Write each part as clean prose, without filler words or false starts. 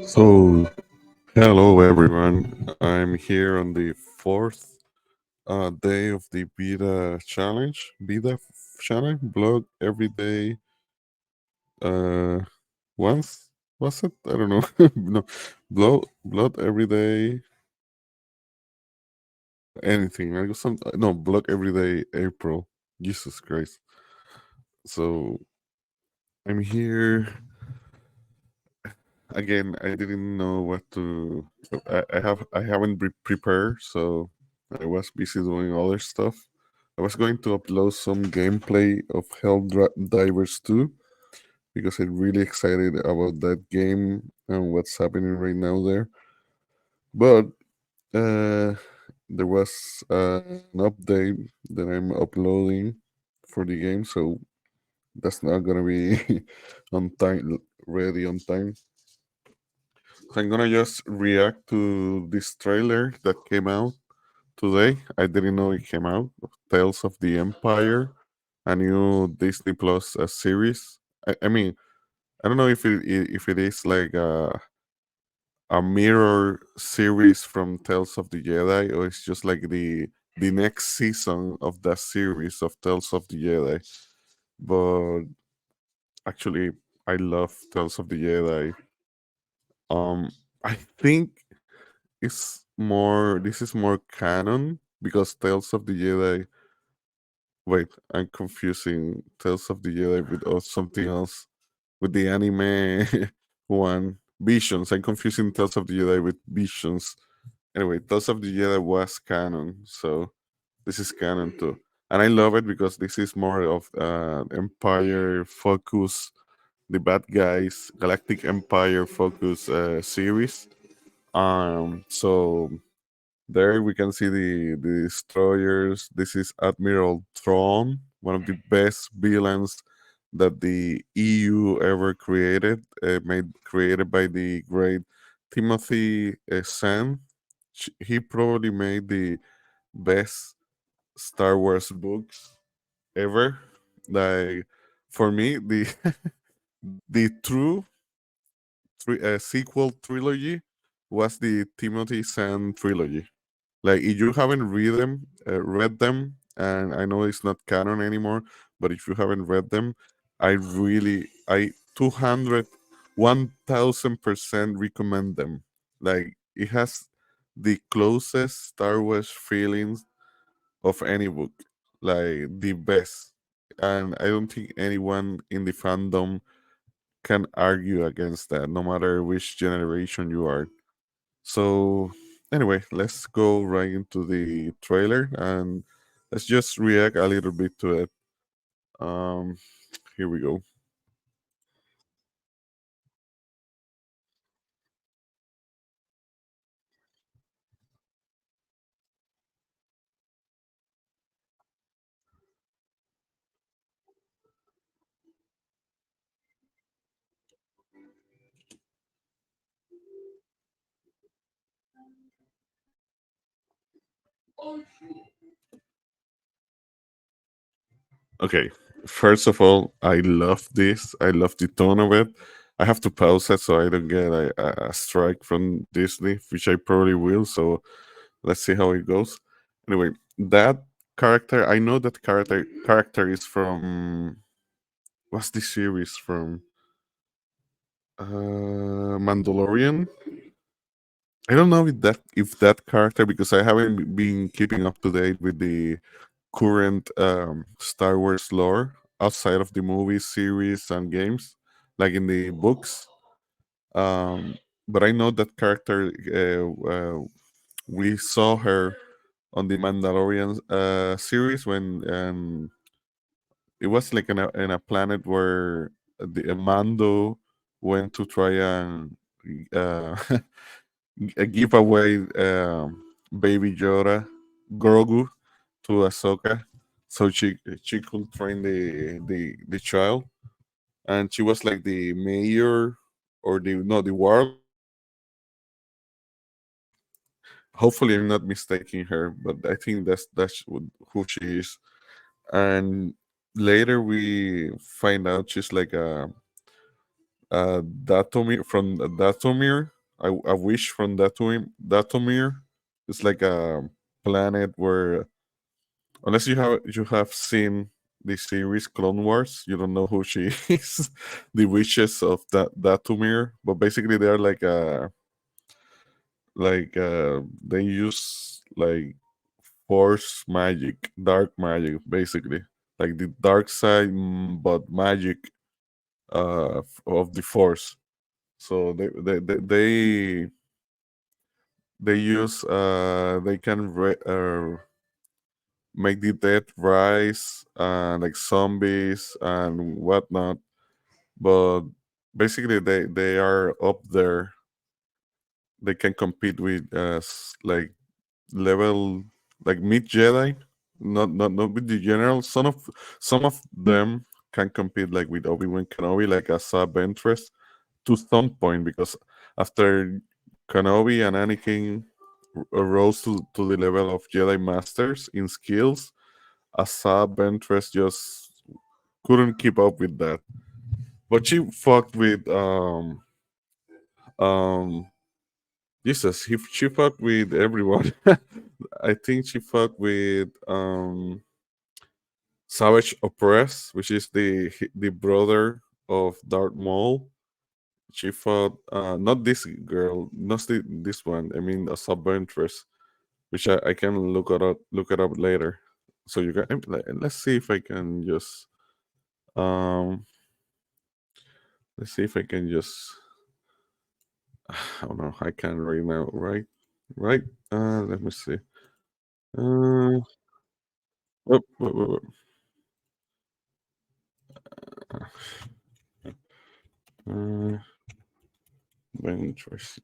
So, hello everyone. I'm here on the fourth day of the VEDA challenge. VEDA challenge, blog every day. Uh, once was it? I don't know. No, blood every day. Anything. I got some. No, blog every day. April. Jesus Christ. So I'm here again. I didn't know what to. I haven't prepared, so I was busy doing other stuff. I was going to upload some gameplay of Divers 2 because I'm really excited about that game and what's happening right now there. But uh, there was an update that I'm uploading for the game, so that's not gonna be on time, ready on time. So I'm gonna just react to this trailer that came out today. I didn't know it came out. Tales of the Empire, a new Disney Plus series. I mean, I don't know if it is like a mirror series from Tales of the Jedi, or it's just like the next season of that series of Tales of the Jedi. But actually, I love Tales of the Jedi. Um, I think it's more. This is more canon because Tales of the Jedi. Wait, I'm confusing Tales of the Jedi with something else. With the anime one. Visions. I'm confusing Tales of the Jedi with Visions. Anyway, Tales of the Jedi was canon, so this is canon too. And I love it because this is more of Empire focus, the bad guys, Galactic Empire focus series. So there we can see the destroyers. This is Admiral Thrawn, one of the best villains that the EU ever created, made created by the great Timothy Zahn. He probably made the best Star Wars books ever. Like for me, the the true sequel trilogy was the Timothy Zahn trilogy. Like if you haven't read them, and I know it's not canon anymore, but if you haven't read them, I 1,000% recommend them. Like it has the closest Star Wars feelings of any book, like the best. And I don't think anyone in the fandom can argue against that, no matter which generation you are. So, anyway, let's go right into the trailer and let's just react a little bit to it. Um, Here we go. Okay, first of all, I love this. I love the tone of it. I have to pause it so I don't get a strike from Disney, which I probably will. So let's see how it goes. Anyway, that character, I know that character is from what's the series from? Mandalorian. I don't know if that character, because I haven't been keeping up to date with the current Star Wars lore outside of the movies, series, and games, like in the books. Um, but I know that character. We saw her on the Mandalorian series when it was like in a planet where the Mando went to try and uh, give away Baby Yoda, Grogu, to Ahsoka, so she could train the child, and she was like the mayor or the no the warlord of the planet. Hopefully, I'm not mistaking her, but I think who she is. And later we find out she's like Datomir from Datomir. I wish from Datomir. It's like a planet where, unless you have seen the series Clone Wars, you don't know who she is. The witches of Datomir, but basically they are they use like force magic, dark magic, basically like the dark side, but magic of the force. So they use they can make the dead rise, like zombies and whatnot. But basically, they are up there. They can compete with like level like mid Jedi, not with the general. Some of them can compete like with Obi-Wan Kenobi, like a sub interest to some point, because after Kenobi and Anakin rose to the level of Jedi Masters in skills, a sub interest just couldn't keep up with that. But she fucked with um Jesus, she fucked with everyone. I think she fucked with Savage Opress, which is the brother of Darth Maul. She fought not this girl, not this one. I mean a sub interest, which I can look it up later. So you can let's see if I can just um let's see if I can just I don't know. I can right now, right? Right? Let me see. Uh, oh, uh, interest.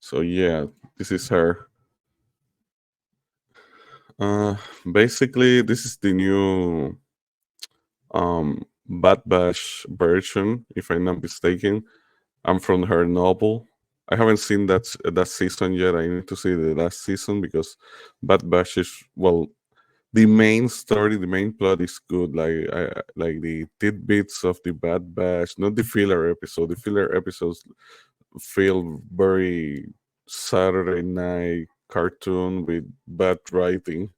So yeah, this is her. Uh, Basically, this is the new Bad Batch version, if I'm not mistaken. I'm from her novel. I haven't seen that season yet. I need to see the last season because Bad Batch is, well, the main story, the main plot is good. Like the tidbits of the Bad Batch, not the filler episode. The filler episodes feel very Saturday night cartoon with bad writing.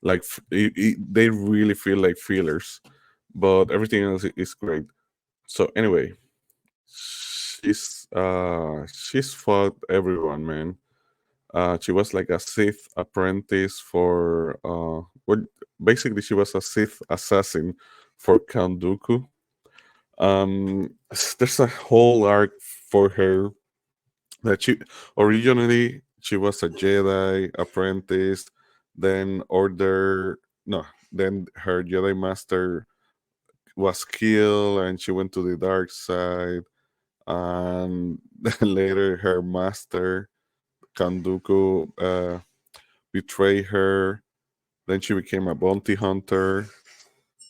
Like they really feel like fillers, but everything else is great. So anyway, she's fought everyone, man. She was like a Sith apprentice for what basically she was a Sith assassin for Count Dooku. There's a whole arc for her that she was a Jedi apprentice, then order no, then her Jedi master was killed and she went to the dark side, and then later her master Kanduku betrayed her. Then she became a bounty hunter.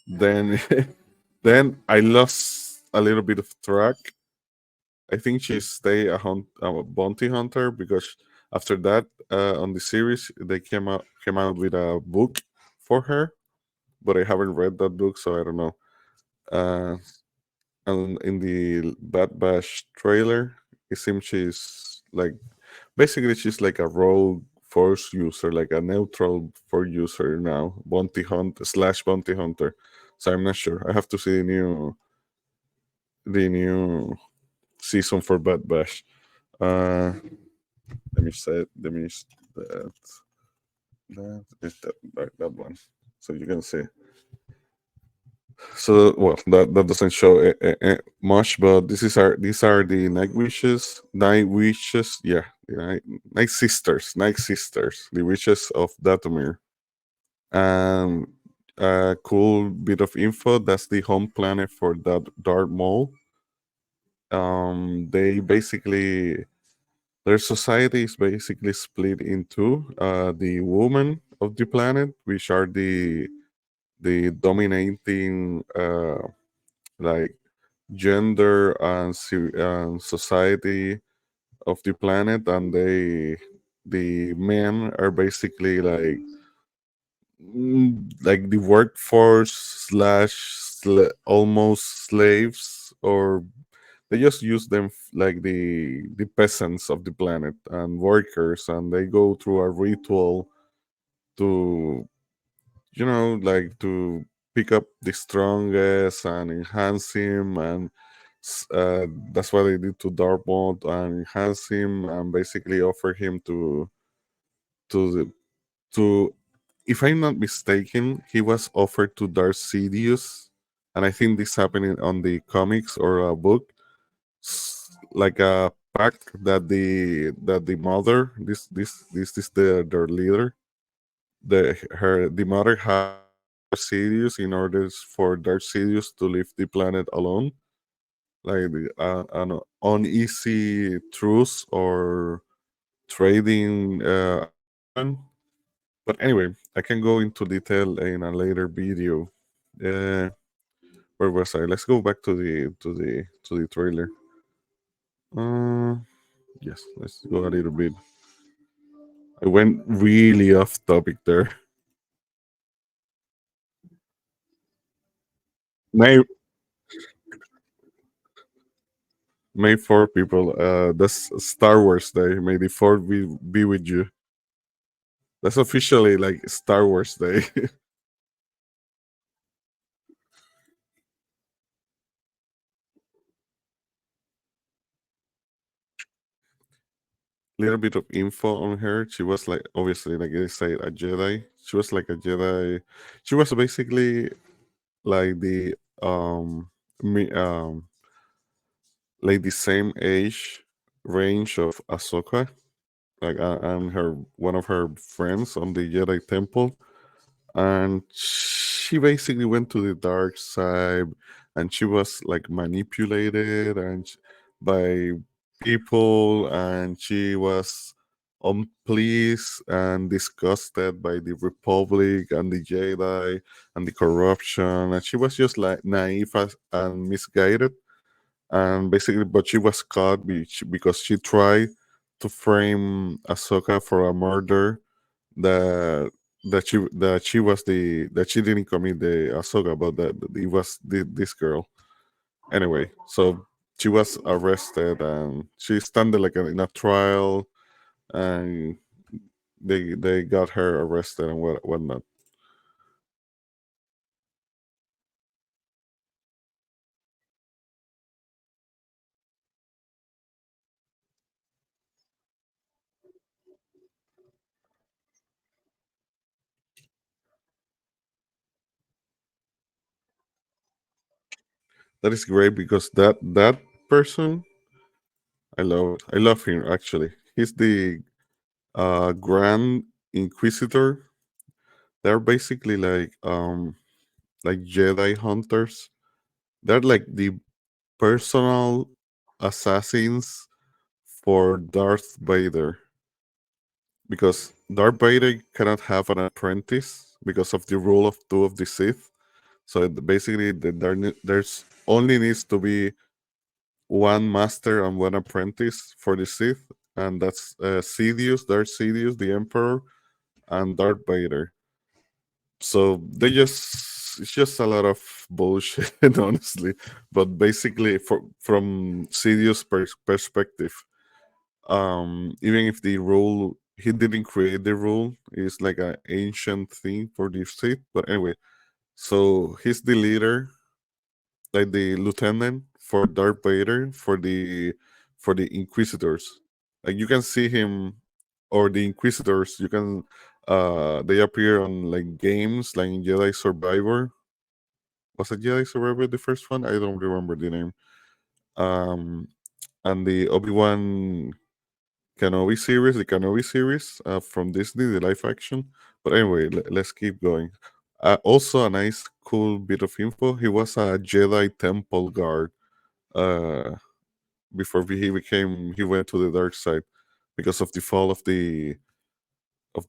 Then then I lost a little bit of track. I think she stayed a bounty hunter because after that, on the series, they came out with a book for her, but I haven't read that book, so I don't know. Uh, and in the Bad Bash trailer, it seems she's like basically she's like a rogue force user, like a neutral force user now, bounty hunt slash bounty hunter. So I'm not sure. I have to see the new season for Bad Bash. Uh, let me say let me that that is that one. So you can see. So well, that doesn't show much, but these are the night wishes. Yeah, the night sisters, the witches of Datomir. And a cool bit of info. That's the home planet for that Dark Maul. They basically Their society is basically split into the women of the planet, which are the dominating like gender and society of the planet, and the men are basically like the workforce almost slaves, or they just use them like the peasants of the planet and workers, and they go through a ritual to, like, to pick up the strongest and enhance him, and that's what they did to Dartmouth, and enhance him and basically offer him to the to if I'm not mistaken, he was offered to Darth Sidious, and I think this happened on the comics or a book, like a pact that the mother, this is their leader, the mother had Sidious in order for Darth Sidious to leave the planet alone, like an uneasy truce or trading agreement. But anyway, I can go into detail in a later video. Uh, where was I? Let's go back to the trailer. Uh, yes, let's go a little bit. I went really off topic there. May May 4, people. That's Star Wars Day. May the 4th be with you. That's officially like Star Wars Day. Little bit of info on her. She was like, obviously, like I said, a Jedi. She was like a Jedi. She was basically like me like the same age range of Ahsoka, like, and her one of her friends on the Jedi Temple, and she basically went to the dark side, and she was like manipulated by people, and she was unpleased and disgusted by the Republic and the Jedi and the corruption, and she was just like naive and misguided, and basically, but she was caught because she tried to frame Ahsoka for a murder that that she didn't commit the Ahsoka, but that it was this girl. Anyway, so she was arrested, and she standing like in a trial, and they got her arrested and whatnot. That is great because that person, I love him actually. He's the Grand Inquisitor. They're basically like Jedi hunters. They're like the personal assassins for Darth Vader, because Darth Vader cannot have an apprentice because of the rule of two of the Sith. So basically, there's only needs to be one master and one apprentice for the Sith, and that's Darth Sidious, the Emperor, and Darth Vader. So it's just a lot of bullshit, honestly. But basically, from Sidio's perspective, even if the rule he didn't create the rule, it's like an ancient thing for the Sith. But anyway, so he's the leader, like the lieutenant for Darth Vader for the Inquisitors. Like you can see him, or the Inquisitors. You can they appear on like games like in Jedi Survivor. Was it Jedi Survivor the first one? I don't remember the name. Um, and the Obi-Wan Kenobi series from Disney, the live action. But anyway, let's keep going. Also, a nice, cool bit of info. He was a Jedi Temple guard uh, before he went to the dark side because of the fall of the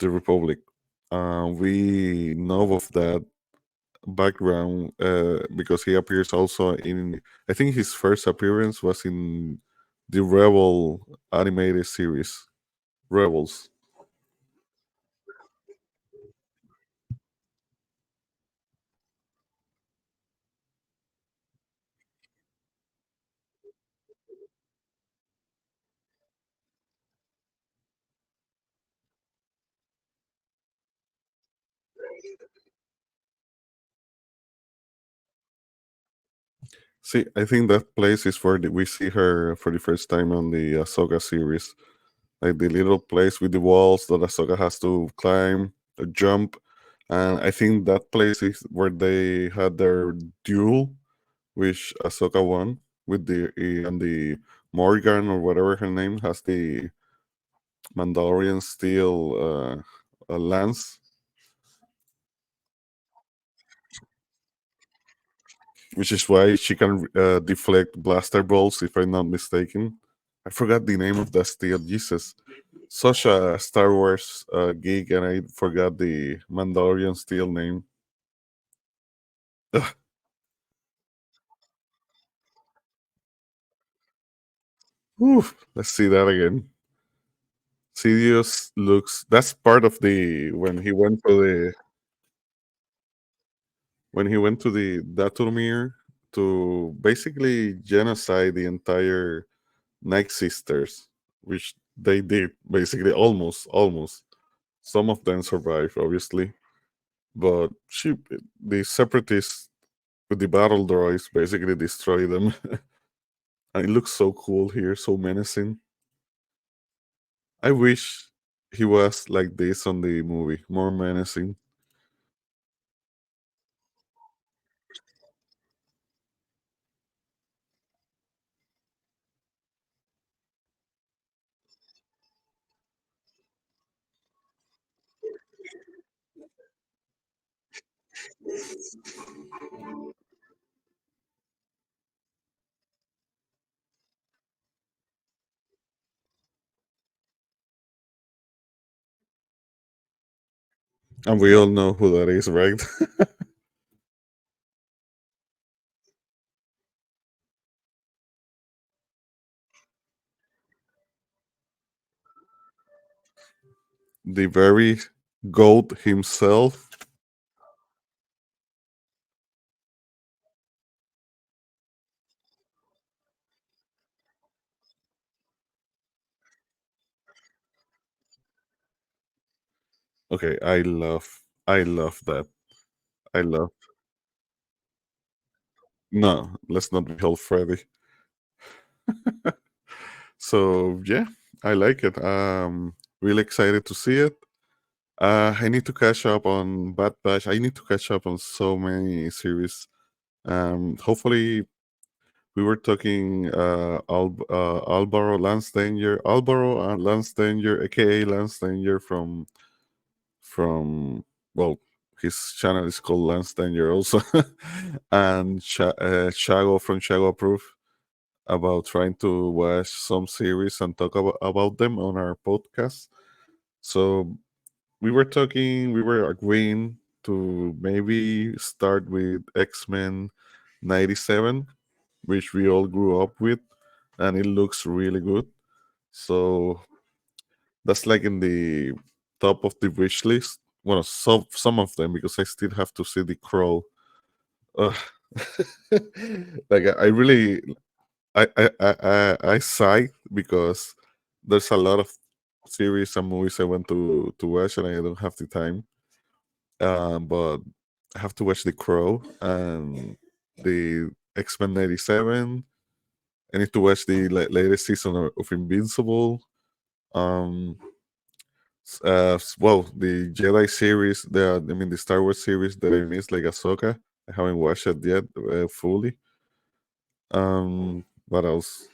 Republic. We know of that background because he appears also in. I think his first appearance was in the Rebel animated series, Rebels. See, I think that place is where we see her for the first time on the Ahsoka series. Like the little place with the walls that Ahsoka has to climb, jump. And I think that place is where they had their duel, which Ahsoka won with and the Morgan or whatever her name has the Mandalorian steel lance, which is why she can deflect blaster bolts, if I'm not mistaken. I forgot the name of that steel. Jesus, such a Star Wars geek, and I forgot the Mandalorian steel name. Ugh. Oof, let's see that again. Sidious looks. That's part of the when he went to the Daturmir to basically genocide the entire Night Sisters, which they did basically almost. Some of them survived, obviously, but the separatists with the battle droids basically destroy them. And it looks so cool here, so menacing. I wish he was like this on the movie, more menacing. And we all know who that is, right? The very goat himself. Okay, I love that. I love. No, let's not be all Freddy. So yeah, I like it. Really excited to see it. I need to catch up on Bad Batch. I need to catch up on so many series. Hopefully, we were talking Alvaro Lance Danger, aka Lance Danger from well, his channel is called Lance Danger also, and Chago from Chago Proof about trying to watch some series and talk about them on our podcast. So we were agreeing to maybe start with X-Men 97, which we all grew up with, and it looks really good. So that's like in the top of the wish list. Well, some of them because I still have to see the Crow. Ugh. Like I really I sigh because there's a lot of series and movies I want to watch and I don't have the time. But I have to watch The Crow and the X-Men 97. I need to watch the latest season of Invincible. Um, well, the Jedi series, the Star Wars series that I missed, like Ahsoka. I haven't watched it yet fully. What else?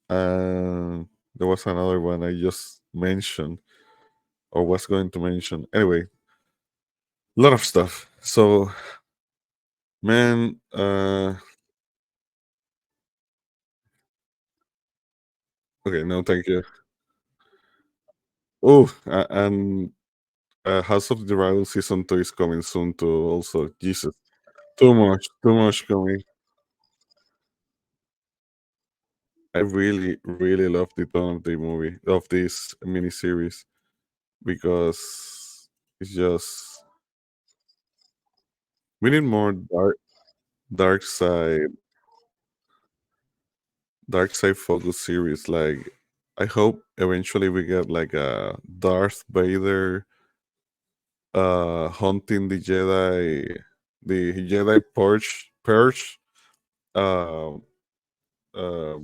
Uh, there was another one I just mentioned or was going to mention. Anyway, a lot of stuff. So, man, okay, no, thank you. Oh, and House of the Dragon season 2 is coming soon too. Also, Jesus, too much coming. I really, really love the tone of the movie of this miniseries because it's just we need more dark side. dark side focus series. Like, I hope eventually we get like a Darth Vader hunting the Jedi purge uh, uh,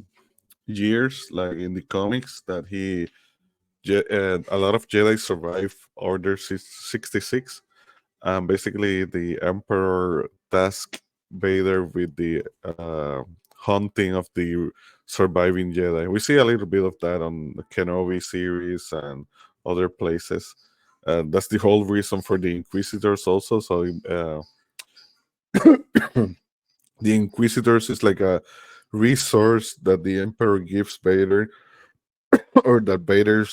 years, like in the comics, that a lot of Jedi survive Order 66. Basically, the Emperor tasked Vader with the hunting of the surviving Jedi. We see a little bit of that on the Kenobi series and other places. That's the whole reason for the Inquisitors, also. So, the Inquisitors is like a resource that the Emperor gives Vader, or that Vader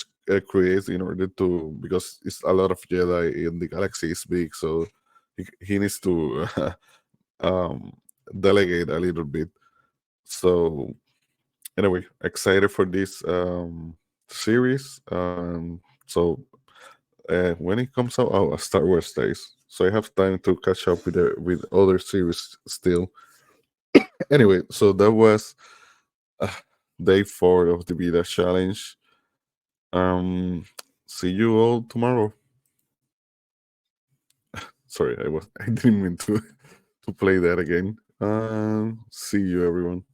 creates in order to, because it's a lot of Jedi in the galaxy is big, so he needs to um, delegate a little bit. So anyway, excited for this series. So when it comes out, oh, Star Wars Days. So I have time to catch up with other series still. Anyway, so that was uh, day 4 of the VEDA challenge. Um, See you all tomorrow. Sorry, I didn't mean to to play that again. See you, everyone.